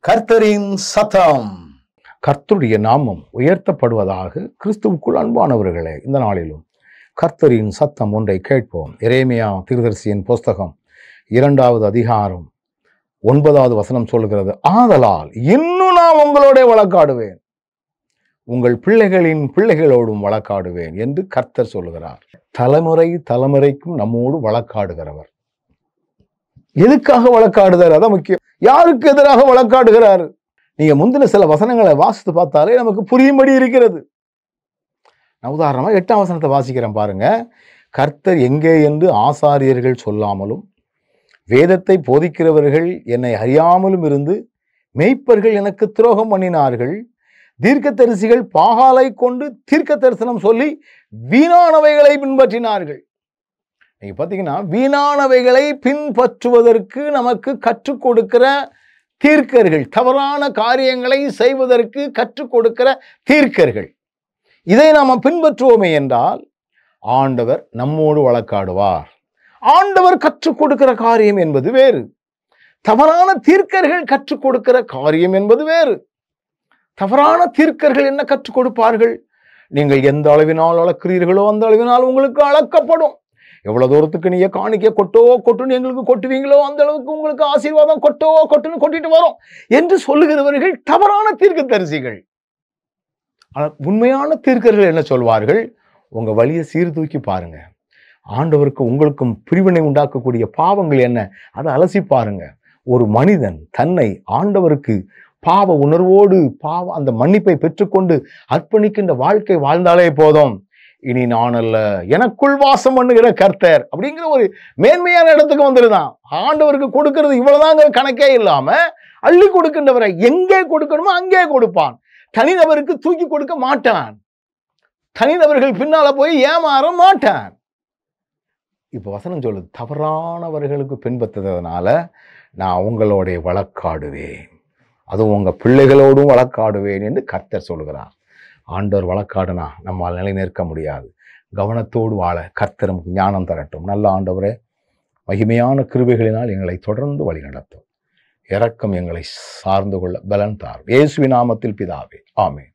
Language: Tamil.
கர்த்தரின் சத்தம். கர்த்தருடைய நாமம் உயர்த்தப்படுவதாக. கிறிஸ்துவுக்குள் அன்பானவர்களே, இந்த நாளிலும் கர்த்தரின் சத்தம் ஒன்றை கேட்போம். எரேமியா தீர்க்கதரிசியின் புஸ்தகம் 2வது அதிகாரம் 9வது வசனம் சொல்கிறது, ஆதலால் இன்னும் நான் உங்களோட வழக்காடுவேன், உங்கள் பிள்ளைகளின் பிள்ளைகளோடும் வழக்காடுவேன் என்று கர்த்தர் சொல்லுகிறார். தலைமுறை தலைமுறைக்கும் நம்மோடு வழக்காடுகிறவர். எதுக்காக வழக்காடுகிறார்? அதான் முக்கியம். யாருக்கு எதிராக வழக்காடுகிறார்? நீங்க முந்தின சில வசனங்களை வாசித்து பார்த்தாலே நமக்கு புரியும்படி இருக்கிறது. நான் உதாரணமா 8ஆம் வசனத்தை வாசிக்கிறேன் பாருங்க. கர்த்தர் எங்கே என்று ஆசாரியர்கள் சொல்லாமலும் வேதத்தை போதிக்கிறவர்கள் என்னை அறியாமலும் இருந்து மேய்ப்பர்கள் எனக்கு துரோகம் பண்ணினார்கள். தீர்க்கதரிசிகள் பாகாலை கொண்டு தீர்க்க தரிசனம் சொல்லி வீணானவைகளை பின்பற்றினார்கள். நீங்க பார்த்தீங்கன்னா, வீணானவைகளை பின்பற்றுவதற்கு நமக்கு கற்றுக் கொடுக்கிற தீர்க்கர்கள், தவறான காரியங்களை செய்வதற்கு கற்றுக் கொடுக்கிற தீர்க்கர்கள், இதை நாம் பின்பற்றுவோமே என்றால் ஆண்டவர் நம்மோடு வழக்காடுவார். ஆண்டவர் கற்றுக் கொடுக்கிற காரியம் என்பது வேறு, தவறான தீர்க்கர்கள் கற்றுக் கொடுக்கிற காரியம் என்பது வேறு. தவறான தீர்க்கர்கள் என்ன கற்றுக் கொடுப்பார்கள்? நீங்கள் எந்த அளவினால் அளக்கிறீர்களோ அந்த அளவினால் உங்களுக்கு அளக்கப்படும். எவ்வளவு தூரத்துக்கு நீங்க காணிக்க கொட்டுன்னு எங்களுக்கு கொட்டுவீங்களோ அந்த அளவுக்கு உங்களுக்கு ஆசீர்வாதம் கொட்டுன்னு கொட்டிட்டு வரும் என்று சொல்லுகிறவர்கள் தவறான தீர்க்கதரிசிகள். ஆனால் உண்மையான தீர்க்கர்கள் என்ன சொல்வார்கள்? உங்க வழியை சீர்தூக்கி பாருங்க, ஆண்டவருக்கு உங்களுக்கும் பிரிவினை உண்டாக்கக்கூடிய பாவங்கள் என்ன, அதை அலசி பாருங்க. ஒரு மனிதன் தன்னை ஆண்டவருக்கு பாவ உணர்வோடு அந்த மன்னிப்பை பெற்றுக்கொண்டு அர்ப்பணிக்கின்ற வாழ்க்கை வாழ்ந்தாலே போதும். இனி நான் அல்ல, எனக்குள் வாசம் பண்ணுகிற கர்த்தர் அப்படிங்கிற ஒரு மேன்மையான இடத்துக்கு வந்துருதான். ஆண்டவருக்கு கொடுக்கிறது இவ்வளவுதாங்க கணக்கே இல்லாம அள்ளி கொடுக்கின்றவரை எங்கே கொடுக்கணுமோ அங்கே கொடுப்பான். தனிநபருக்கு தூக்கி கொடுக்க மாட்டான். தனிநபர்கள் பின்னால போய் ஏமாற மாட்டான். இப்ப வசனம் சொல்லுது, தவறானவர்களுக்கு பின்பற்றதுனால நான் உங்களோட வழக்காடுவேன், அதுவும் உங்க பிள்ளைகளோடும் வழக்காடுவேன் என்று கர்த்தர் சொல்லுகிறார். ஆண்டவர் வழக்காடுனா நம்மால் நிலை நிற்க முடியாது. கவனத்தோடு வாழ கர்த்தர் நமக்கு ஞானம் தரட்டும். நல்ல ஆண்டவரே, மகிமையான கிருபைகளினால் எங்களை தொடர்ந்து வழி நடத்தும். இரக்கம் எங்களை சார்ந்து கொள்ள பலன் தாரும். இயேசுவின் நாமத்தில் பிதாவே, ஆமென்.